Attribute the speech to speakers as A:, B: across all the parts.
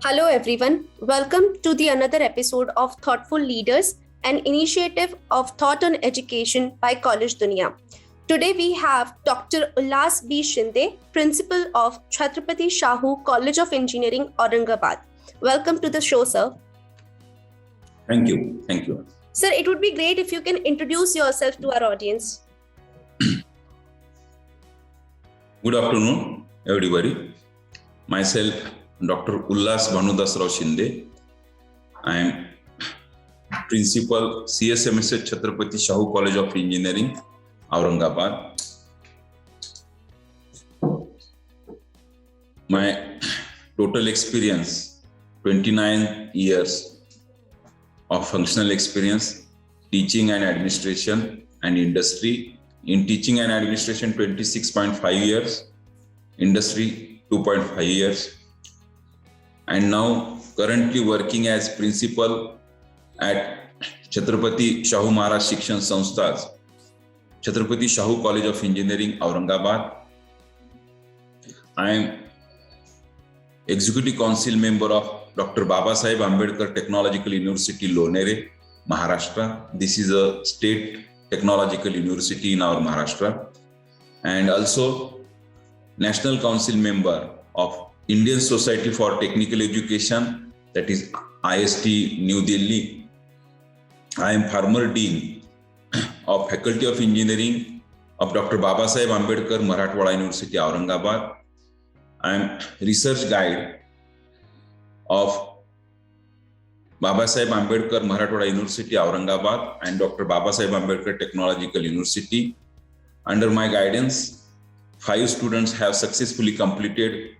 A: Hello everyone. Welcome to the another episode of Thoughtful Leaders, an initiative of thought on education by College Dunia. Today we have Dr. Ullas B. Shinde, Principal of Chhatrapati Shahu College of Engineering, Aurangabad. Welcome to the show, sir.
B: Thank you. Thank you.
A: Sir, it would be great if you can introduce yourself to our audience.
B: Good afternoon, everybody. Myself, Dr. Ullas Bhanudasrao Shinde. I am Principal CSMS Chhatrapati Shahu College of Engineering, Aurangabad. My total experience, 29 years of functional experience, teaching and administration and industry. In teaching and administration, 26.5 years, industry 2.5 years. And now currently working as principal at Chhatrapati Shahu Maharaj Shikshan Samsthas, Chhatrapati Shahu College of Engineering, Aurangabad. I am Executive Council member of Dr. Babasaheb Ambedkar Technological University, Lonere, Maharashtra. This is a state technological university in our Maharashtra. And also National Council member of Indian Society for Technical Education, that is IST, New Delhi. I am former Dean of Faculty of Engineering of Dr. Babasaheb Ambedkar Marathwada University, Aurangabad. I am research guide of Babasaheb Ambedkar Marathwada University, Aurangabad and Dr. Babasaheb Ambedkar Technological University. Under my guidance, 5 students have successfully completed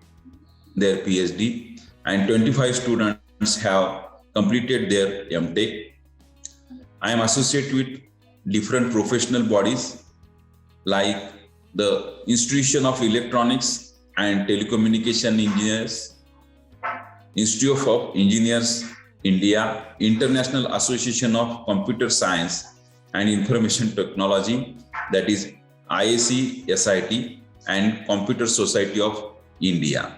B: their PhD and 25 students have completed their MTech. I am associated with different professional bodies like the Institution of Electronics and Telecommunication Engineers, Institute of Engineers, India, International Association of Computer Science and Information Technology, that is IAC SIT, and Computer Society of India.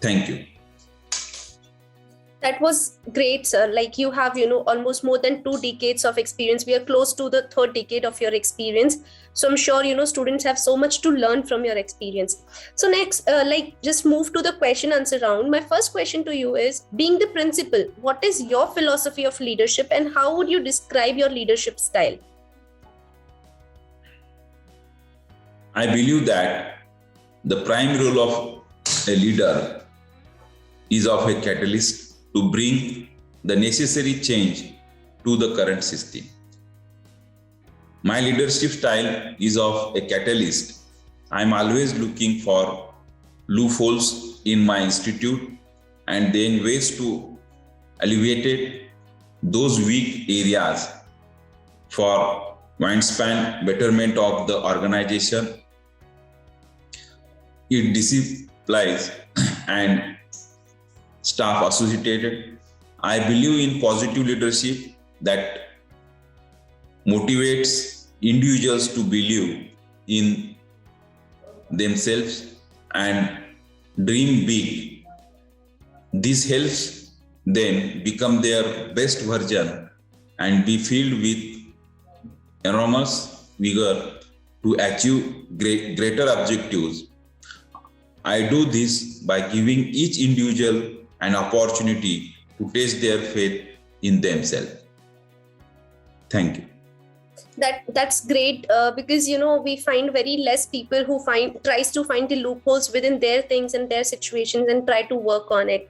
B: Thank you.
A: That was great, sir. Like you have, almost more than 2 decades of experience. We are close to the 3rd decade of your experience. So I'm sure, students have so much to learn from your experience. So next, just move to the question answer round. My first question to you is, being the principal, what is your philosophy of leadership and how would you describe your leadership style?
B: I believe that the prime role of a leader is of a catalyst to bring the necessary change to the current system. My leadership style is of a catalyst. I am always looking for loopholes in my institute and then ways to alleviate those weak areas for mindspan betterment of the organization. It disciplines and staff associated. I believe in positive leadership that motivates individuals to believe in themselves and dream big. This helps them become their best version and be filled with enormous vigor to achieve greater objectives. I do this by giving each individual an opportunity to test their faith in themselves. Thank you.
A: That's great because we find very less people who tries to find the loopholes within their things and their situations and try to work on it.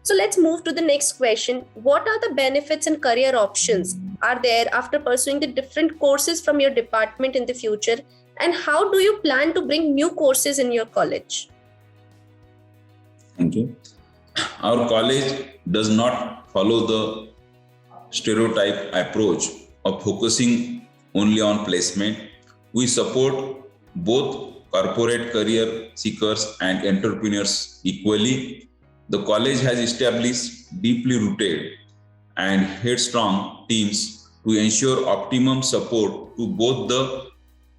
A: So let's move to the next question. What are the benefits and career options are there after pursuing the different courses from your department in the future, and how do you plan to bring new courses in your college?
B: Thank you. Our college does not follow the stereotype approach of focusing only on placement. We support both corporate career seekers and entrepreneurs equally. The college has established deeply rooted and headstrong teams to ensure optimum support to both the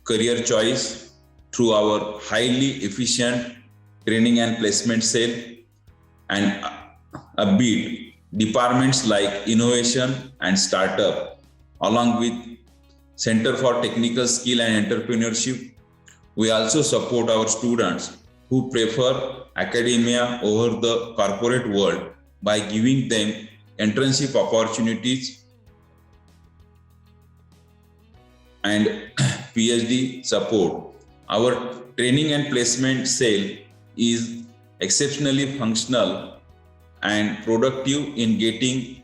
B: career choice through our highly efficient training and placement cell and a bit departments like innovation and startup, along with Center for Technical Skill and Entrepreneurship. We also support our students who prefer academia over the corporate world by giving them internship opportunities and PhD support. Our training and placement cell is exceptionally functional and productive in getting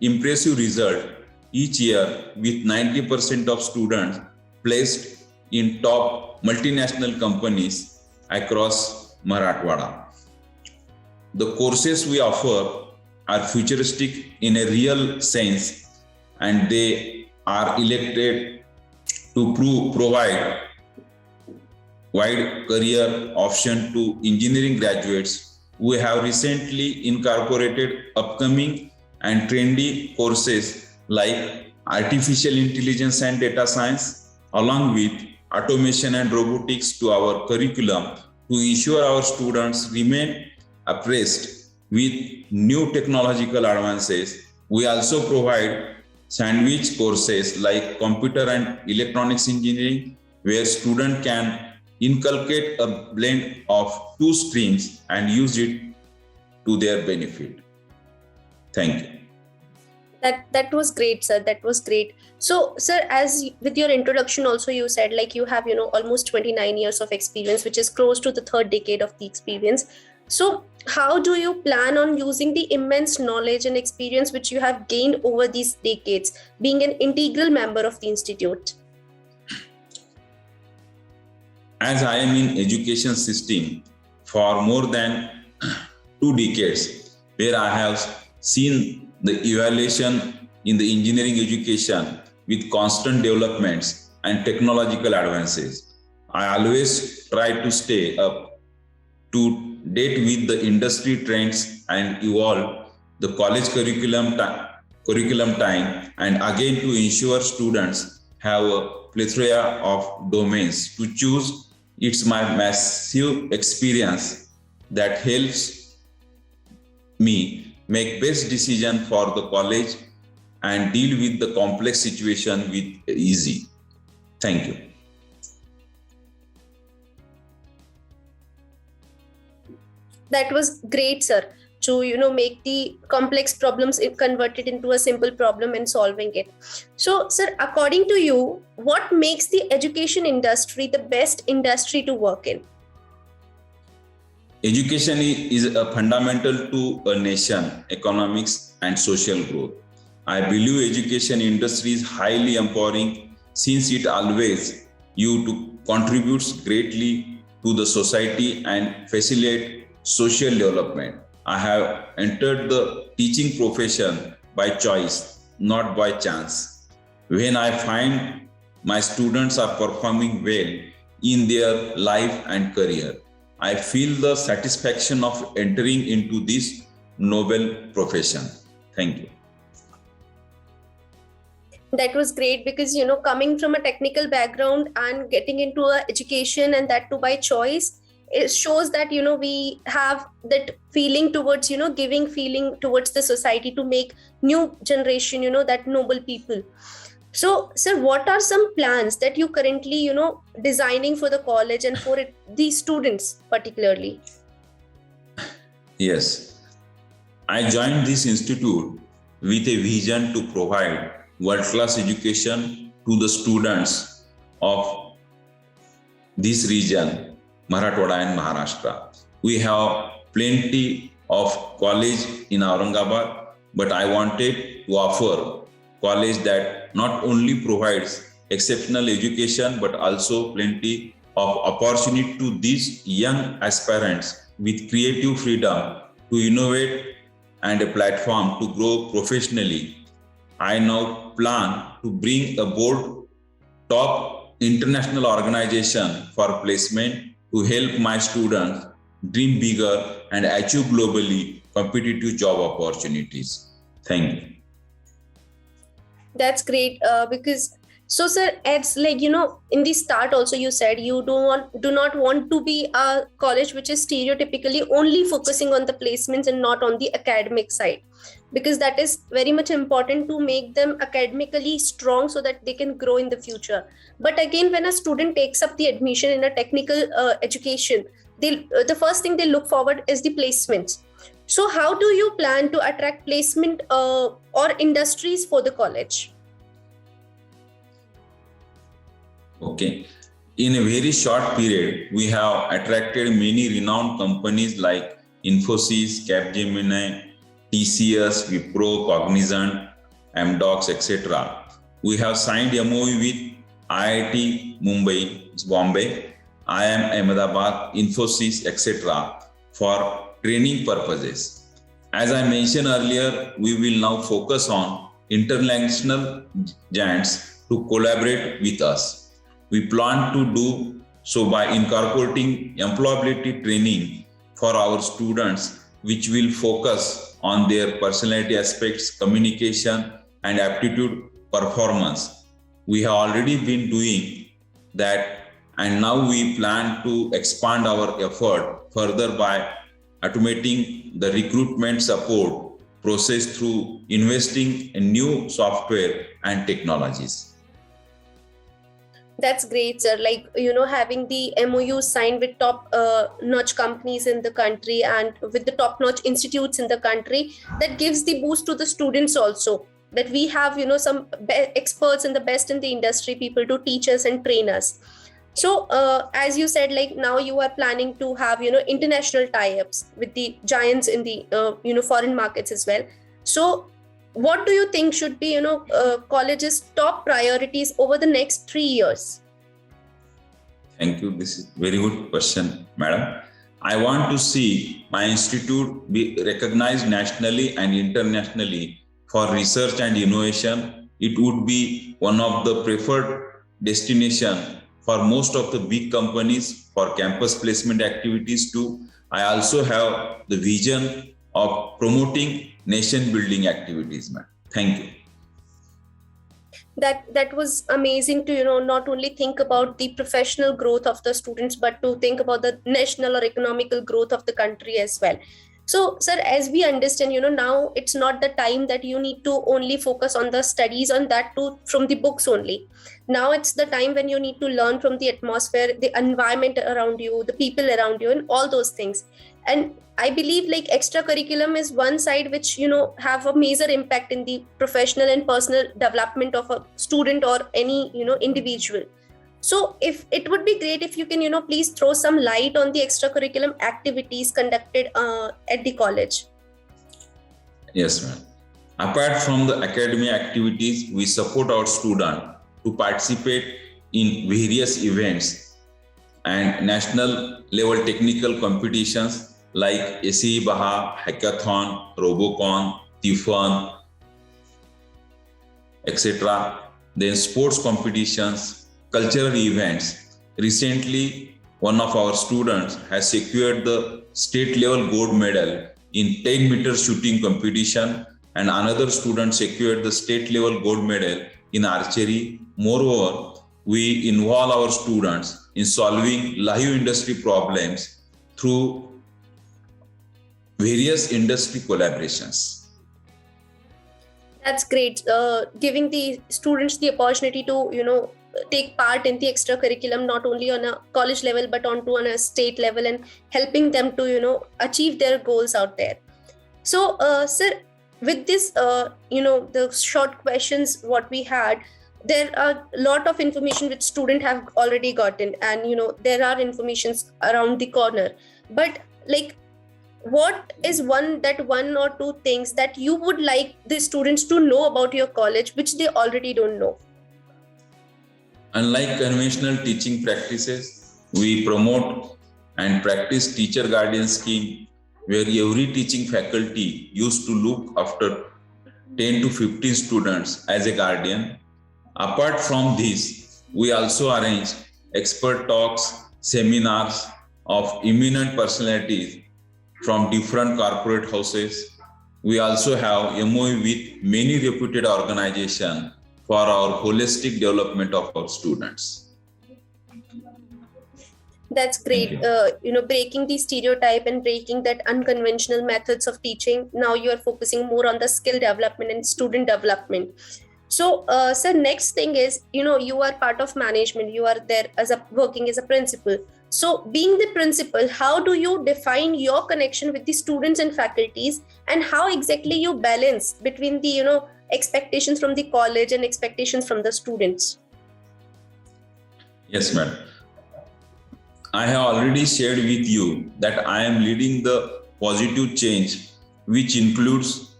B: impressive result each year, with 90% of students placed in top multinational companies across Marathwada. The courses we offer are futuristic in a real sense, and they are elected to provide wide career option to engineering graduates. We have recently incorporated upcoming and trendy courses like artificial intelligence and data science, along with automation and robotics to our curriculum to ensure our students remain abreast with new technological advances. We also provide sandwich courses like computer and electronics engineering, where students can inculcate a blend of two streams and use it to their benefit. Thank you.
A: That was great, sir. That was great. So, sir, as with your introduction also, you said like you have almost 29 years of experience, which is close to the third decade of the experience. So how do you plan on using the immense knowledge and experience which you have gained over these decades, being an integral member of the institute?
B: As I am in education system for more than 2 decades, where I have seen the evaluation in the engineering education with constant developments and technological advances, I always try to stay up to date with the industry trends and evolve the college curriculum time, and again to ensure students have a plethora of domains to choose. It's my massive experience that helps me make best decision for the college and deal with the complex situation with easy. Thank you.
A: That was great, sir, to make the complex problems converted into a simple problem and solving it. So, sir, according to you, what makes the education industry the best industry to work in?
B: Education is a fundamental to a nation, economics and social growth. I believe education industry is highly empowering since it always you to contributes greatly to the society and facilitate social development. I have entered the teaching profession by choice, not by chance. When I find my students are performing well in their life and career, I feel the satisfaction of entering into this noble profession. Thank you.
A: That was great because, coming from a technical background and getting into education, and that too by choice, it shows that, we have that feeling towards, giving feeling towards the society to make new generation, that noble people. So, sir, what are some plans that you currently, designing for the college and for the students particularly?
B: Yes, I joined this institute with a vision to provide world-class education to the students of this region, Marathwada and Maharashtra. We have plenty of college in Aurangabad, but I wanted to offer college that not only provides exceptional education but also plenty of opportunity to these young aspirants with creative freedom to innovate and a platform to grow professionally. I now plan to bring aboard top international organization for placement to help my students dream bigger and achieve globally competitive job opportunities. Thank you.
A: That's great because So, sir, it's like, in the start also you said you do not want to be a college which is stereotypically only focusing on the placements and not on the academic side, because that is very much important to make them academically strong so that they can grow in the future. But again, when a student takes up the admission in a technical education, the first thing they look forward is the placements. So, how do you plan to attract placement or industries for the college?
B: Okay. In a very short period, we have attracted many renowned companies like Infosys, Capgemini, TCS, Wipro, Cognizant, Amdocs, etc. We have signed MOU with IIT Mumbai, Bombay, IIM Ahmedabad, Infosys, etc. for training purposes. As I mentioned earlier, we will now focus on international giants to collaborate with us. We plan to do so by incorporating employability training for our students, which will focus on their personality aspects, communication, and aptitude performance. We have already been doing that, and now we plan to expand our effort further by automating the recruitment support process through investing in new software and technologies.
A: That's great, sir. Like, having the MOU signed with top notch companies in the country and with the top notch institutes in the country, that gives the boost to the students also. That we have, some experts and the best in the industry, people to teach us and train us. So, as you said, like now you are planning to have, international tie-ups with the giants in the, foreign markets as well. So, what do you think should be, college's top priorities over the next 3 years?
B: Thank you. This is very good question, madam. I want to see my institute be recognized nationally and internationally for research and innovation. It would be one of the preferred destination for most of the big companies for campus placement activities too. I also have the vision of promoting nation building activities, man. Thank you.
A: That was amazing to, not only think about the professional growth of the students, but to think about the national or economical growth of the country as well. So, sir, as we understand, now it's not the time that you need to only focus on the studies on that too from the books only. Now it's the time when you need to learn from the atmosphere, the environment around you, the people around you, and all those things. And I believe like extracurriculum is one side which, have a major impact in the professional and personal development of a student or any, individual. So if it would be great if you can, please throw some light on the extracurriculum activities conducted at the college.
B: Yes, ma'am. Apart from the academic activities, we support our students to participate in various events and national level technical competitions like SE Baha, Hackathon, Robocon, Tifon, etc. Then sports competitions, cultural events. Recently, one of our students has secured the state level gold medal in 10-meter shooting competition, and another student secured the state level gold medal in archery. Moreover, we involve our students in solving live industry problems through various industry collaborations.
A: That's great. Giving the students the opportunity to, take part in the extracurriculum, not only on a college level, but on a state level, and helping them to, achieve their goals out there. So, sir, with this, the short questions, what we had, there are a lot of information which students have already gotten, and, there are informations around the corner. But like, what is one or two things that you would like the students to know about your college, which they already don't know?
B: Unlike conventional teaching practices, we promote and practice teacher guardian scheme where every teaching faculty used to look after 10 to 15 students as a guardian. Apart from this, we also arrange expert talks, seminars of eminent personalities from different corporate houses. We also have MOU with many reputed organizations for our holistic development of our students.
A: That's great. Breaking the stereotype and breaking that unconventional methods of teaching. Now you are focusing more on the skill development and student development. So, sir, next thing is, you are part of management. You are there working as a principal. So, being the principal, how do you define your connection with the students and faculties, and how exactly you balance between the, expectations from the college and expectations from the students?
B: Yes, madam. I have already shared with you that I am leading the positive change, which includes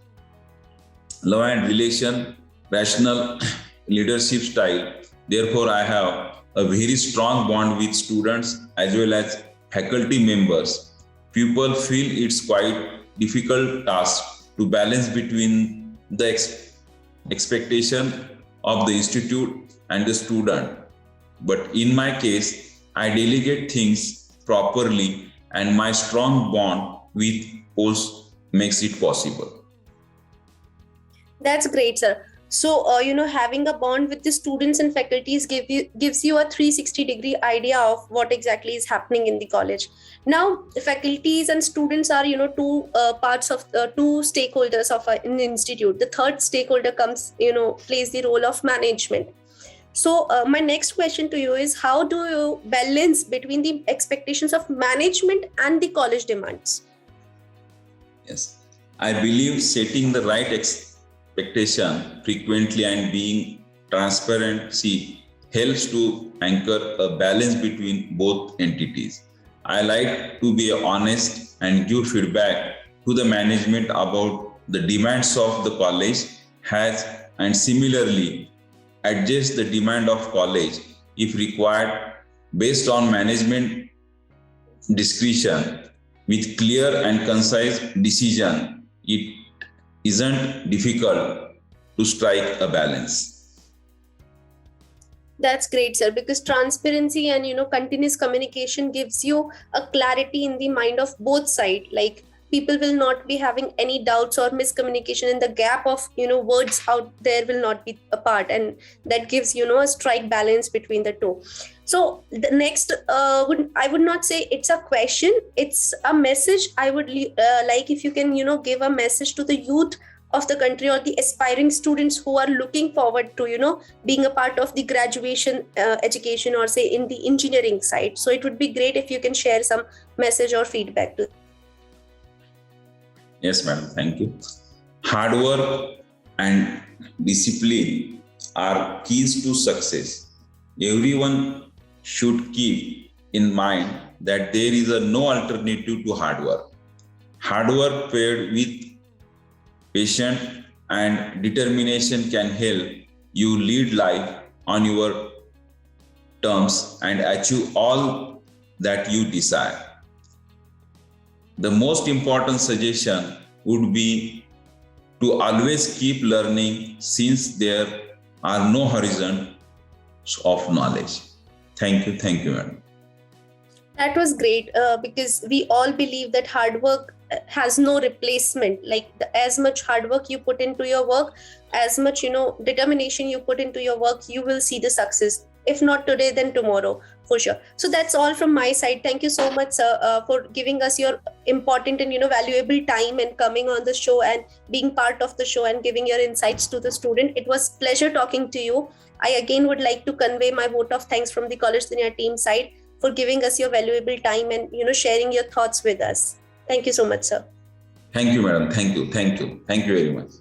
B: love and relation, rational leadership style. Therefore, I have a very strong bond with students as well as faculty members. People feel it's quite difficult task to balance between the expectation of the institute and the student. But in my case, I delegate things properly, and my strong bond with post makes it possible.
A: That's great, sir. So, having a bond with the students and faculties gives you a 360-degree idea of what exactly is happening in the college. Now, faculties and students are, two parts of two stakeholders of an institute. The third stakeholder plays the role of management. So my next question to you is, how do you balance between the expectations of management and the college demands?
B: Yes, I believe setting the right expectation frequently and being transparency helps to anchor a balance between both entities. I like to be honest and give feedback to the management about the demands of the college and similarly adjust the demand of college if required based on management discretion with clear and concise decision. It isn't difficult to strike a balance.
A: That's great, sir, because transparency and continuous communication gives you a clarity in the mind of both sides. Like, people will not be having any doubts or miscommunication, and the gap of words out there will not be apart, and that gives a strike balance between the two. So the next I would not say it's a question, it's a message. I would like if you can give a message to the youth of the country or the aspiring students who are looking forward to being a part of the graduation education, or say in the engineering side. So it would be great if you can share some message or feedback to.
B: Yes, madam. Thank you. Hard work and discipline are keys to success. Everyone should keep in mind that there is no alternative to hard work. Hard work paired with patience and determination can help you lead life on your terms and achieve all that you desire. The most important suggestion would be to always keep learning, since there are no horizons of knowledge. Thank you, madam.
A: That was great because we all believe that hard work has no replacement. Like as much hard work you put into your work, as much determination you put into your work, you will see the success. If not today, then tomorrow, for sure. So that's all from my side. Thank you so much, sir, for giving us your important and valuable time and coming on the show and being part of the show and giving your insights to the student. It was pleasure talking to you. I again would like to convey my vote of thanks from the College Dunia team side for giving us your valuable time and sharing your thoughts with us. Thank you so much, sir.
B: Thank you, madam. Thank you very much.